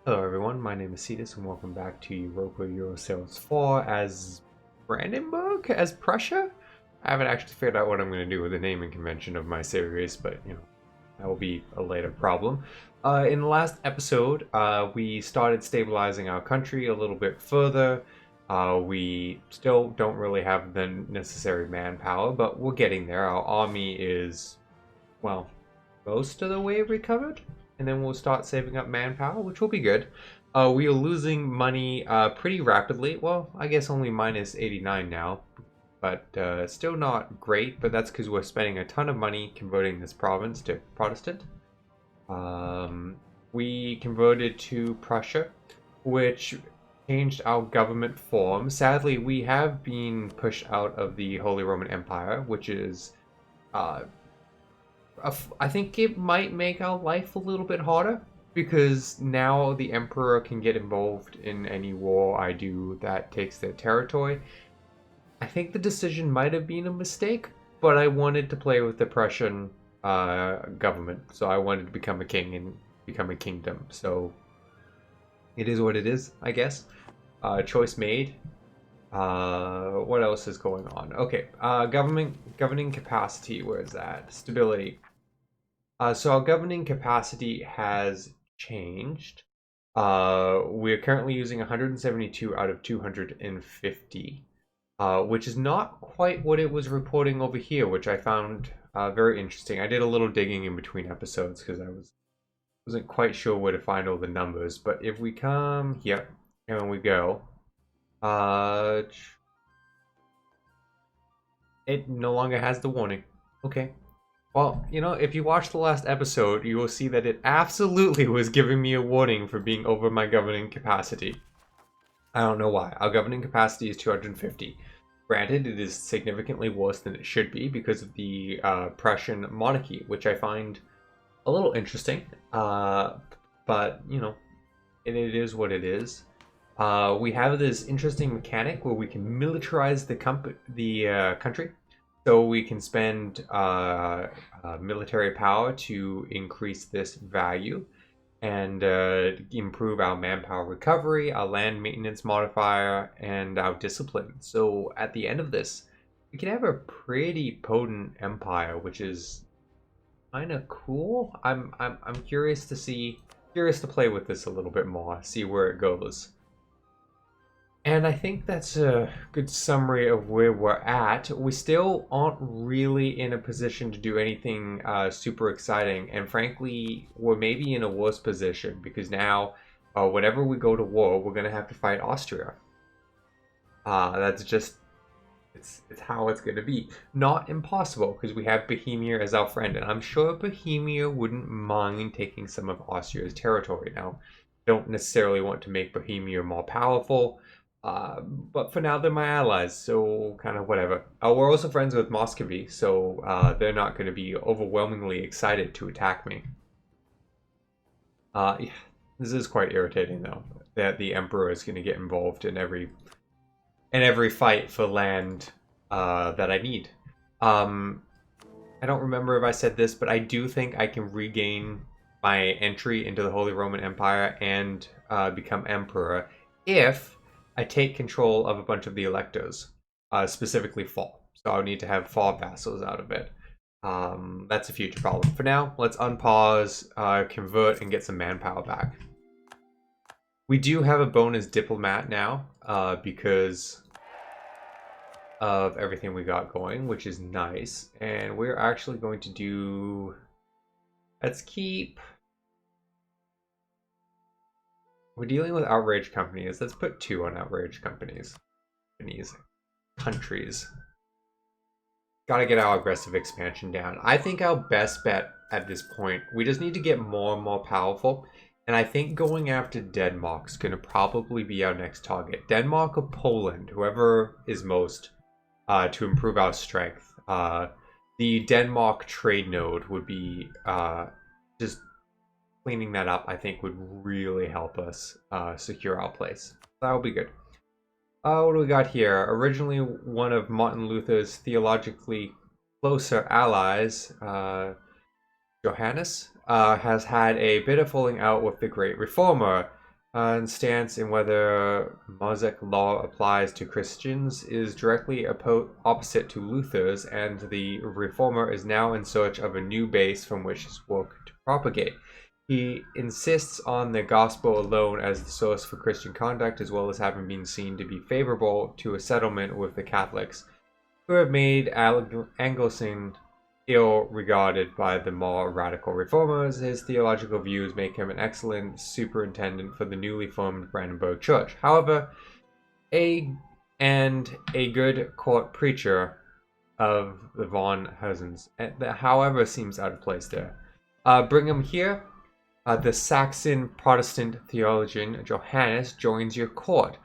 Hello everyone, my name is Cetus and welcome back to Europa Universalis 4 as Brandenburg? As Prussia? I haven't actually figured out what I'm going to do with the naming convention of my series, but that will be a later problem. In the last episode, we started stabilizing our country a little bit further. We still don't really have the necessary manpower, but we're getting there. Our army is, well, most of the way recovered, and then we'll start saving up manpower, which will be good. We are losing money pretty rapidly. Well, I guess only minus 89 now, but still not great. But that's because we're spending a ton of money converting this province to Protestant. We converted to Prussia, which changed our government form. Sadly, we have been pushed out of the Holy Roman Empire, which is I think it might make our life a little bit harder because now the Emperor can get involved in any war I do that takes their territory. I think the decision might have been a mistake, but I wanted to play with the Prussian government, so I wanted to become a king and become a kingdom. So it is what it is, I guess. Choice made. What else is going on? Okay, governing capacity. Where is that? Stability. So our governing capacity has changed. We're currently using 172 out of 250, which is not quite what it was reporting over here, which I found very interesting. I did a little digging in between episodes because I wasn't quite sure where to find all the numbers. But if we come here and we go, it no longer has the warning. Okay. Well, if you watch the last episode, you will see that it absolutely was giving me a warning for being over my governing capacity. I don't know why. Our governing capacity is 250. Granted, it is significantly worse than it should be because of the Prussian monarchy, which I find a little interesting. But, it is what it is. We have this interesting mechanic where we can militarize the country. So we can spend military power to increase this value and improve our manpower recovery, our land maintenance modifier, and our discipline. So at the end of this, we can have a pretty potent empire, which is kind of cool. I'm curious to play with this a little bit more, see where it goes. And I think that's a good summary of where we're at. We still aren't really in a position to do anything super exciting. And frankly, we're maybe in a worse position because now, whenever we go to war, we're going to have to fight Austria. That's just, it's how it's going to be. Not impossible because we have Bohemia as our friend. And I'm sure Bohemia wouldn't mind taking some of Austria's territory. Now, don't necessarily want to make Bohemia more powerful. But for now, they're my allies, so kind of whatever. We're also friends with Muscovy, so they're not going to be overwhelmingly excited to attack me. Yeah, this is quite irritating, though, that the Emperor is going to get involved in every fight for land that I need. I don't remember if I said this, but I do think I can regain my entry into the Holy Roman Empire and become Emperor if I take control of a bunch of the electors, specifically fall. So I'll need to have fall vassals out of it. That's a future problem. For now, let's unpause, convert, and get some manpower back. We do have a bonus diplomat now, because of everything we got going, which is nice. And we're actually going to do... Let's keep... We're dealing with outrage companies. Let's put 2 on outrage companies. Countries. Gotta get our aggressive expansion down. I think our best bet at this point, we just need to get more and more powerful. And I think going after Denmark's gonna probably be our next target. Denmark or Poland, whoever is most, to improve our strength. The Denmark trade node would be just... Cleaning that up, I think, would really help us secure our place. That will be good. What do we got here? Originally, one of Martin Luther's theologically closer allies, Johannes, has had a bit of falling out with the Great Reformer. stance in whether Mosaic law applies to Christians is directly opposite to Luther's, and the reformer is now in search of a new base from which his work to propagate. He insists on the gospel alone as the source for Christian conduct, as well as having been seen to be favorable to a settlement with the Catholics, who have made Anglican ill-regarded by the more radical reformers. His theological views make him an excellent superintendent for the newly formed Brandenburg Church. However, a good court preacher of the von Hesens, however, seems out of place there. Bring him here. The Saxon Protestant theologian Johannes joins your court.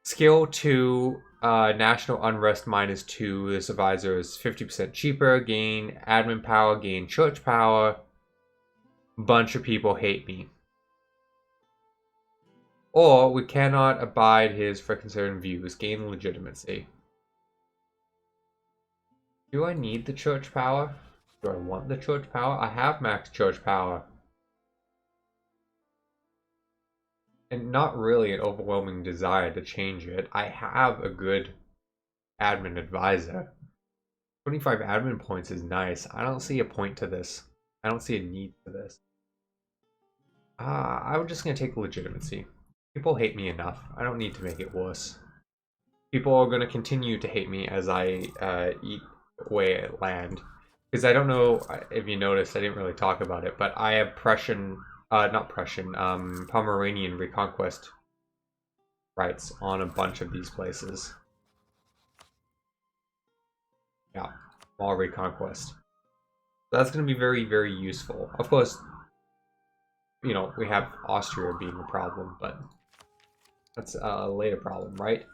Skill 2, national unrest -2. This advisor is 50% cheaper. Gain admin power, gain church power. Bunch of people hate me. Or we cannot abide his preconceived views. Gain legitimacy. Do I need the church power? Do I want the church power? I have max church power. And not really an overwhelming desire to change it. I have a good admin advisor. 25 admin points is nice. I don't see a point to this. I don't see a need for this. I'm just going to take legitimacy. People hate me enough. I don't need to make it worse. People are going to continue to hate me as I eat away at land. Because I don't know if you noticed, I didn't really talk about it, but I have Pomeranian reconquest rights on a bunch of these places. Yeah, all reconquest. That's going to be very, very useful. Of course, you know, we have Austria being a problem, but that's a later problem, right?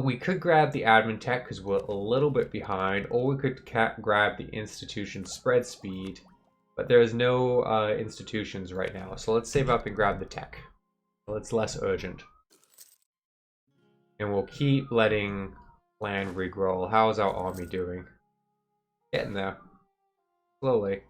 We could grab the admin tech because we're a little bit behind, or we could grab the institution spread speed. But there's no institutions right now, so let's save up and grab the tech. Well, it's less urgent. And we'll keep letting land regrow. How's our army doing? Getting there. Slowly.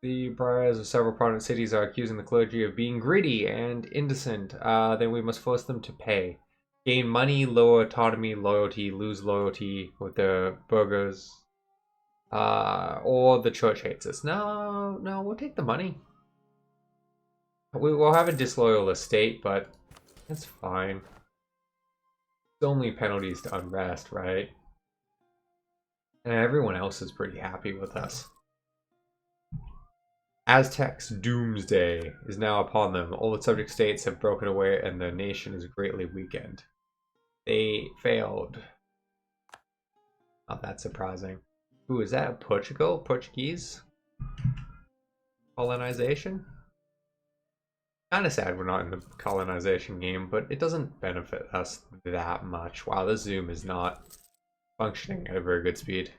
The priors of several prominent cities are accusing the clergy of being greedy and indecent. Then we must force them to pay. Gain money, lower autonomy, loyalty, lose loyalty with the burghers. Or the church hates us. No, we'll take the money. We will have a disloyal estate, but that's fine. It's only penalties to unrest, right? And everyone else is pretty happy with us. Aztecs' doomsday is now upon them. All the subject states have broken away and the nation is greatly weakened. They failed. Not that surprising. Ooh, is that Portugal? Portuguese? Colonization? Kinda sad we're not in the colonization game, but it doesn't benefit us that much. Wow, the zoom is not functioning at a very good speed.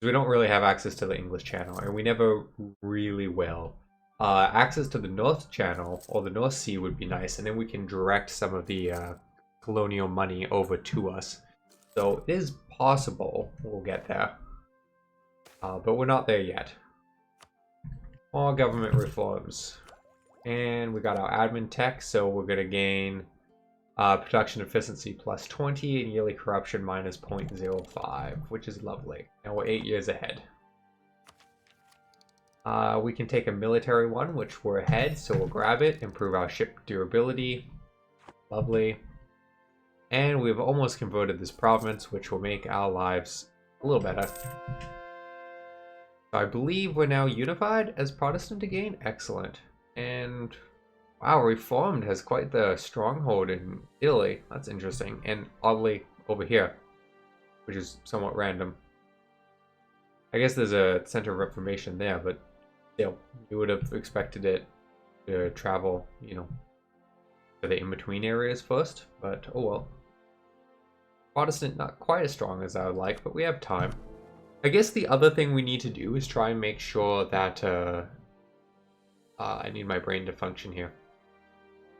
We don't really have access to the English channel, and we never really will. Access to the North channel, or the North Sea would be nice, and then we can direct some of the colonial money over to us. So it is possible we'll get there. But we're not there yet. More government reforms. And we got our admin tech, so we're going to gain production efficiency plus 20 and yearly corruption minus 0.05, which is lovely. And we're 8 years ahead. We can take a military one, which we're ahead, so we'll grab it, improve our ship durability. Lovely. And we've almost converted this province, which will make our lives a little better. I believe we're now unified as Protestant again. Excellent. And wow, Reformed has quite the stronghold in Italy. That's interesting. And oddly over here, which is somewhat random. I guess there's a center of Reformation there, but still, you would have expected it to travel, you know, to the in-between areas first. But oh well. Protestant not quite as strong as I would like, but we have time. I guess the other thing we need to do is try and make sure that I need my brain to function here.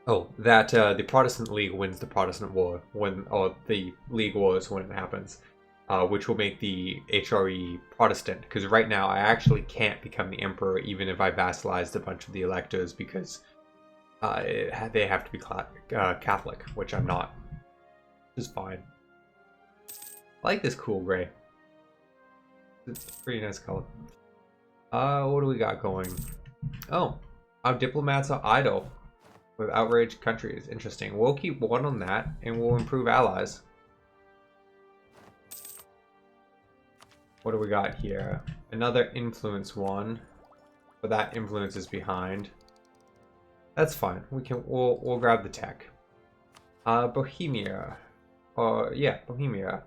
Oh, that the Protestant League wins the Protestant War or the League Wars when it happens. which will make the HRE Protestant. Because right now I actually can't become the emperor even if I vassalized a bunch of the electors because they have to be Catholic, which I'm not. Which is fine. I like this cool gray. It's a pretty nice color. What do we got going? Oh, our diplomats are idle with outraged countries. Interesting. We'll keep one on that, and we'll improve allies. What do we got here? Another influence one, but that influence is behind. That's fine. We'll grab the tech. Bohemia. Yeah, Bohemia.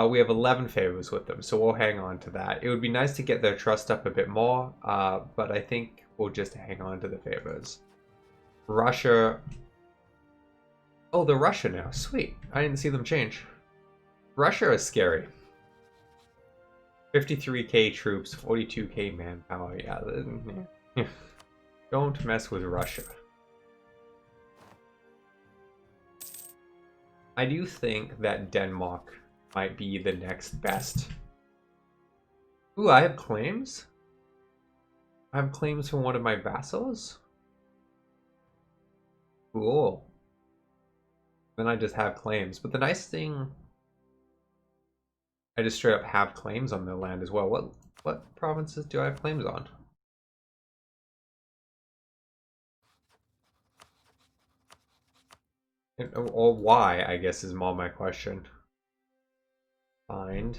We have 11 favors with them, so we'll hang on to that. It would be nice to get their trust up a bit more, but I think we'll just hang on to the favors. Russia. Oh, they're Russia now. Sweet. I didn't see them change. Russia is scary. 53k troops, 42k manpower. Yeah. Don't mess with Russia. I do think that Denmark might be the next best. Ooh, I have claims? I have claims from one of my vassals? Cool. Then I just have claims. But the nice thing, I just straight up have claims on their land as well. What provinces do I have claims on? Or why, I guess, is more my question. Find.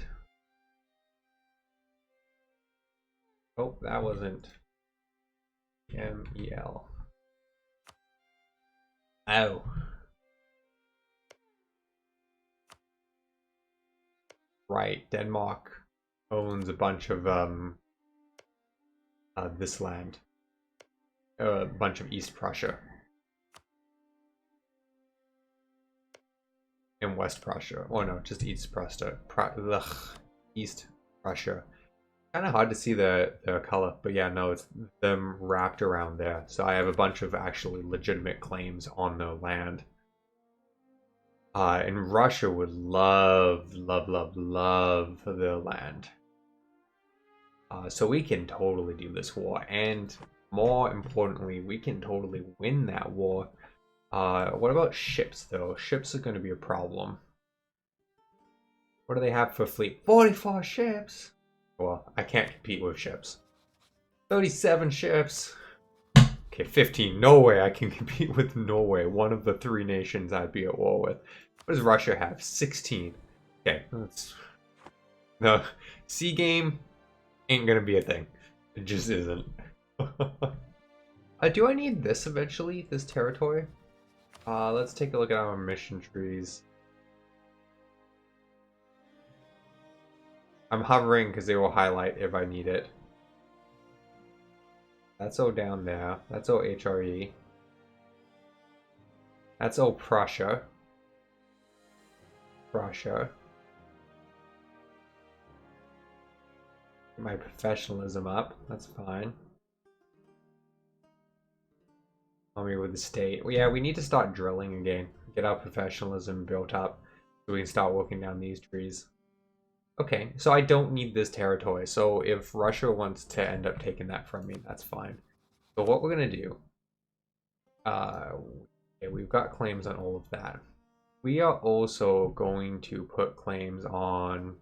Oh, that wasn't MEL. Oh. Right, Denmark owns a bunch of this land. A bunch of East Prussia. And West Prussia. Oh no, just East Prussia. East Prussia. Kind of hard to see the color, but yeah, no, it's them wrapped around there. So I have a bunch of actually legitimate claims on the land. And Russia would love the land. So we can totally do this war, and more importantly, we can totally win that war. What about ships, though? Ships are going to be a problem. What do they have for fleet? 44 ships! Well, I can't compete with ships. 37 ships! Okay, 15. No way I can compete with Norway, one of the 3 nations I'd be at war with. What does Russia have? 16. Okay, that's... No, sea game ain't gonna be a thing. It just isn't. Do I need this eventually, this territory? Let's take a look at our mission trees. I'm hovering because they will highlight if I need it. That's all down there. That's all HRE. That's all Prussia. Prussia. Get my professionalism up. That's fine. Help me with the state. Well, yeah, we need to start drilling again. Get our professionalism built up so we can start working down these trees. Okay, so I don't need this territory. So if Russia wants to end up taking that from me, that's fine. So what we're gonna do, okay, we've got claims on all of that. We are also going to put claims on,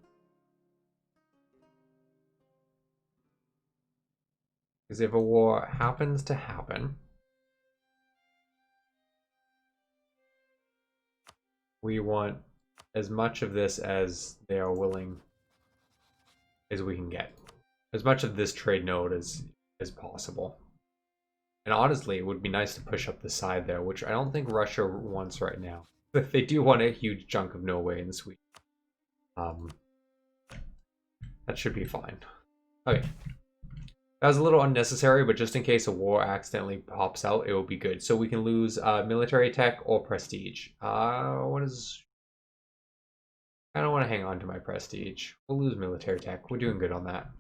because if a war happens to happen, we want as much of this as they are willing as we can get. As much of this trade node as possible. And honestly, it would be nice to push up the side there, which I don't think Russia wants right now. But they do want a huge chunk of Norway and Sweden. That should be fine. Okay. That was a little unnecessary, but just in case a war accidentally pops out, it will be good. So we can lose military tech or prestige. What is... I don't want to hang on to my prestige. We'll lose military tech. We're doing good on that.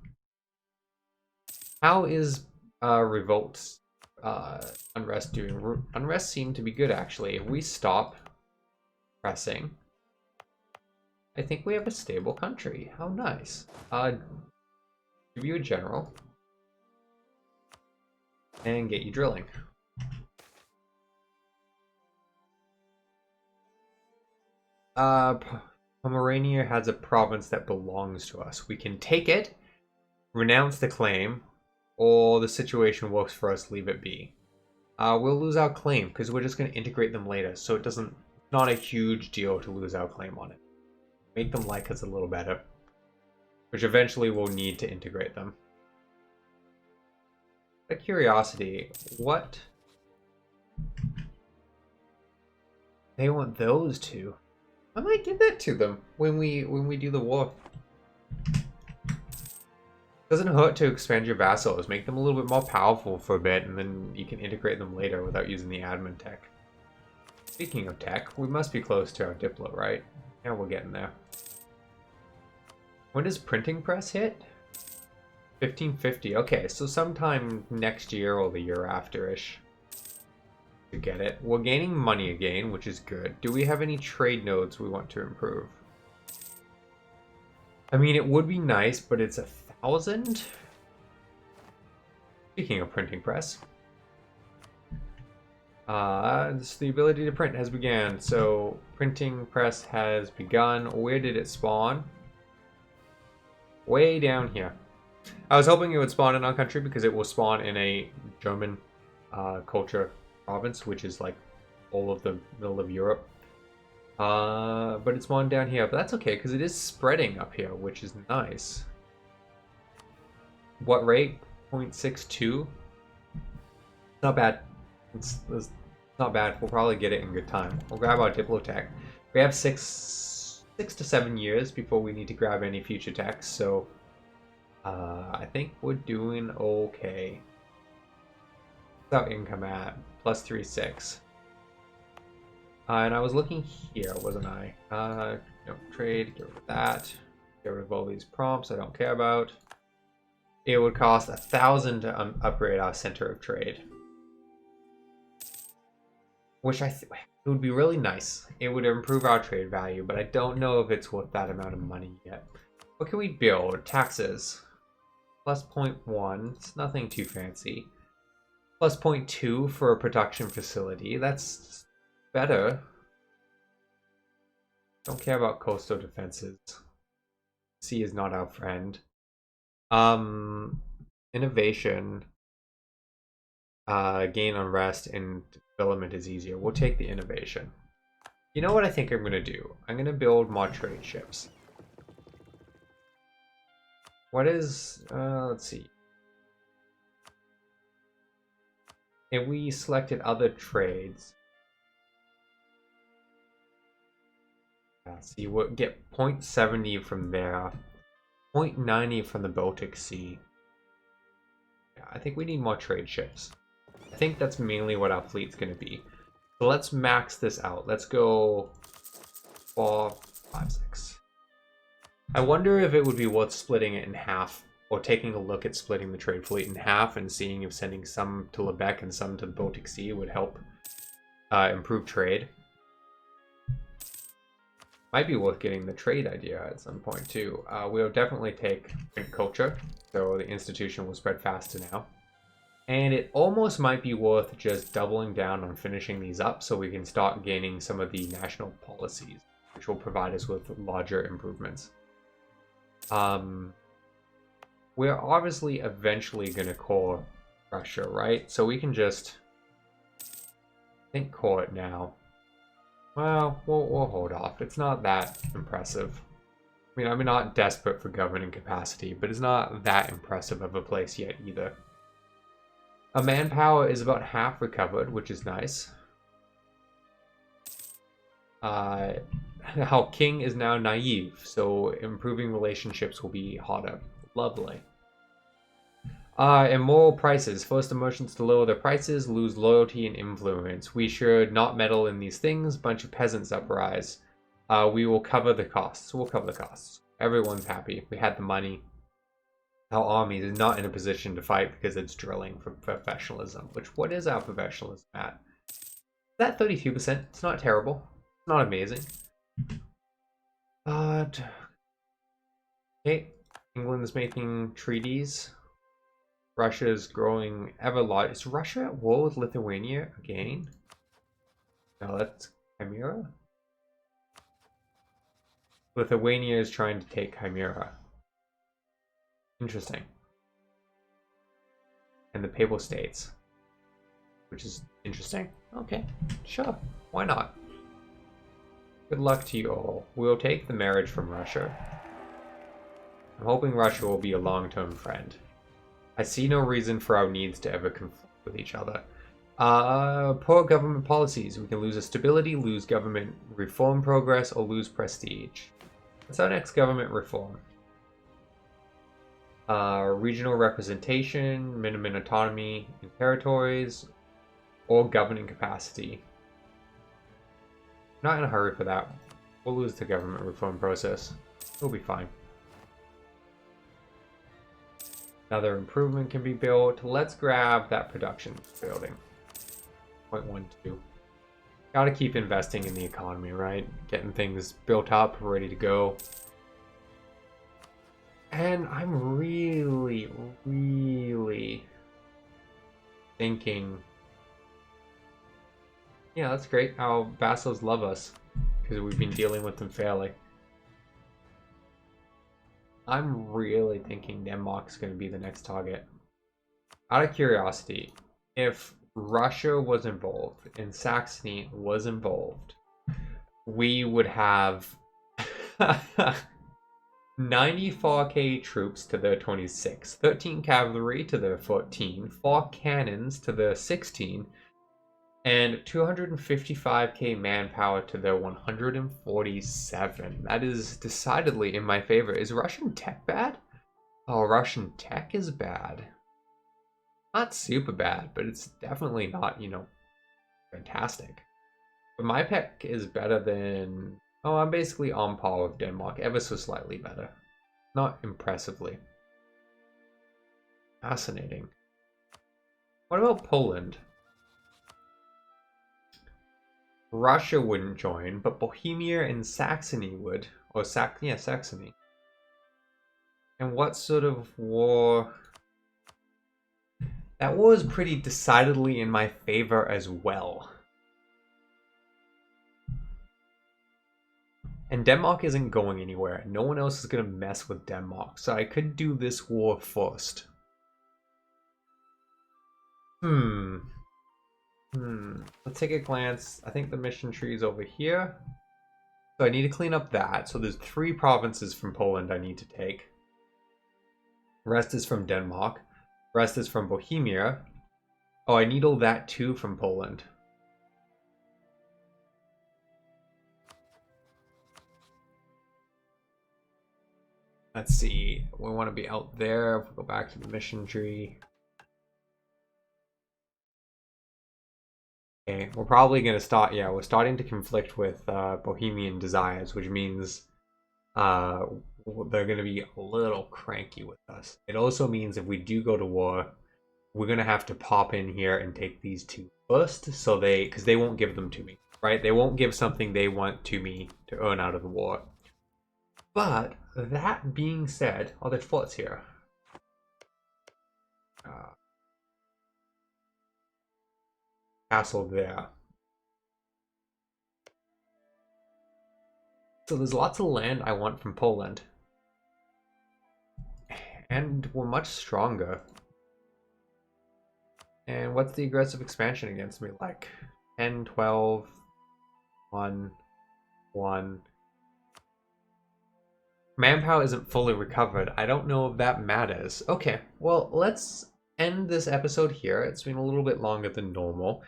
How is revolts unrest doing? Unrest seemed to be good, actually. If we stop pressing, I think we have a stable country. How nice. Give you a general. And get you drilling. Pomerania has a province that belongs to us. We can take it, renounce the claim, or the situation works for us, leave it be. We'll lose our claim because we're just going to integrate them later, so it doesn't, not a huge deal to lose our claim on it. Make them like us a little better, which eventually we'll need to integrate them. Out of curiosity, what? They want those two. I might give that to them when we do the war. Doesn't hurt to expand your vassals, make them a little bit more powerful for a bit, and then you can integrate them later without using the admin tech. Speaking of tech, we must be close to our Diplo, right? Yeah, we're getting there. When does printing press hit? 1550. Okay, so sometime next year or the year after-ish to get it. We're gaining money again, which is good. Do we have any trade nodes we want to improve? I mean, it would be nice, but it's 1,000. Speaking of printing press, the ability to print has begun. So printing press has begun. Where did it spawn? Way down here. I was hoping it would spawn in our country because it will spawn in a German culture province, which is like all of the middle of Europe. But it spawned down here. But that's okay because it is spreading up here, which is nice. What rate? 0.62? Not bad. It's not bad. We'll probably get it in good time. We'll grab our Diplotech. We have six to 7 years before we need to grab any future techs, so I think we're doing okay. What's our income at? Plus 3.6. And I was looking here, wasn't I? No, trade, get rid of that. Get rid of all these prompts I don't care about. It would cost 1,000 to upgrade our center of trade. Which it would be really nice. It would improve our trade value, but I don't know if it's worth that amount of money yet. What can we build? Taxes. Plus 0.1. It's nothing too fancy. Plus 0.2 for a production facility. That's better. Don't care about coastal defenses. Sea is not our friend. Innovation. Gain unrest and development is easier. We'll take the innovation. You know what I think I'm going to do? I'm going to build more trade ships. What is, let's see. If we selected other trades. See, we'll get 0.70 from there. 0.90 from the Baltic Sea. Yeah, I think we need more trade ships. I think that's mainly what our fleet's going to be. So let's max this out. Let's go 4, 5, 6. I wonder if it would be worth splitting it in half, or taking a look at splitting the trade fleet in half and seeing if sending some to Lubeck and some to the Baltic Sea would help improve trade. Might be worth getting the trade idea at some point too. We'll definitely take print culture, so the institution will spread faster now. And it almost might be worth just doubling down on finishing these up so we can start gaining some of the national policies, which will provide us with larger improvements. We're obviously eventually going to core Prussia, right? So we can just, I think, core it now. Well, we'll hold off. It's not that impressive. I mean, I'm not desperate for governing capacity, but it's not that impressive of a place yet either. Our manpower is about half recovered, which is nice. Our king is now naive, so improving relationships will be harder. Lovely. Immoral prices. Force the merchants to lower their prices, lose loyalty and influence. We should not meddle in these things. Bunch of peasants uprise. We will cover the costs. We'll cover the costs. Everyone's happy. We had the money. Our army is not in a position to fight because it's drilling for professionalism. Which, what is our professionalism at? Is that 32%? It's not terrible. It's not amazing. But okay, England's making treaties. Russia's growing ever larger. Is Russia at war with Lithuania again? No, that's Chimera. Lithuania is trying to take Chimera. Interesting. And the Papal States, which is interesting. Okay, sure. Why not? Good luck to you all. We'll take the marriage from Russia. I'm hoping Russia will be a long-term friend. I see no reason for our needs to ever conflict with each other. Poor government policies. We can lose our stability, lose government reform progress, or lose prestige. What's our next government reform? Regional representation, minimum autonomy in territories, or governing capacity. Not in a hurry for that. We'll lose the government reform process. We'll be fine. Another improvement can be built. Let's grab that production building. 0.12. Gotta keep investing in the economy, right? Getting things built up, ready to go. And I'm really thinking... Yeah, that's great. Our vassals love us because we've been dealing with them fairly. I'm really thinking Denmark's going to be the next target. Out of curiosity, if Russia was involved and Saxony was involved, we would have 94k troops to their 26, 13 cavalry to their 14, 4 cannons to their 16, and 255k manpower to their 147. That is decidedly in my favor. Is Russian tech bad? Oh, Russian tech is bad. Not super bad, but it's definitely not, you know, fantastic. But my tech is better than... Oh, I'm basically on par with Denmark, ever so slightly better. Not impressively. Fascinating. What about Poland? Russia wouldn't join, but Bohemia and Saxony would. Or Saxony. And what sort of war... That war is pretty decidedly in my favor as well. And Denmark isn't going anywhere. No one else is going to mess with Denmark. So I could do this war first. Let's take a glance. I think the mission tree is over here. So I need to clean up that. So there's 3 provinces from Poland I need to take. Rest is from Denmark. Rest is from Bohemia. Oh, I need all that too from Poland. Let's see. We want to be out there. If we go back to the mission tree. Okay, we're probably going to start... Yeah, we're starting to conflict with Bohemian desires, which means they're going to be a little cranky with us. It also means if we do go to war, we're going to have to pop in here and take these 2 first, so because they won't give them to me, right? They won't give something they want to me to earn out of the war. But that being said, oh, there's forts here. Castle there. So there's lots of land I want from Poland. And we're much stronger. And what's the aggressive expansion against me like? 10, 12, 1, 1. Manpower isn't fully recovered. I don't know if that matters. Okay, well, let's end this episode here. It's been a little bit longer than normal.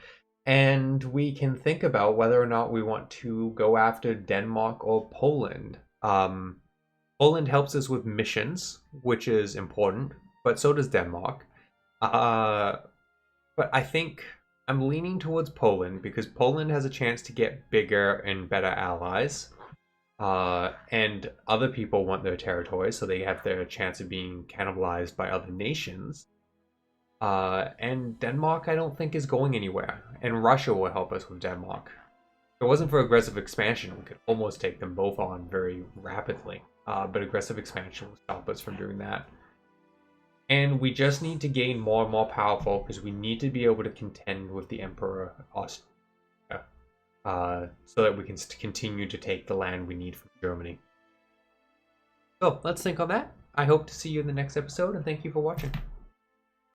And we can think about whether or not we want to go after Denmark or Poland. Poland helps us with missions, which is important, but so does Denmark. But I think I'm leaning towards Poland because Poland has a chance to get bigger and better allies. And other people want their territory, so they have their chance of being cannibalized by other nations. And Denmark, I don't think, is going anywhere. And Russia will help us with Denmark. it wasn't for aggressive expansion, we could almost take them both on very rapidly. But aggressive expansion will stop us from doing that. And we just need to gain more and more powerful because we need to be able to contend with the Emperor Austria, so that we can continue to take the land we need from Germany. So let's think on that. I hope to see you in the next episode, and thank you for watching.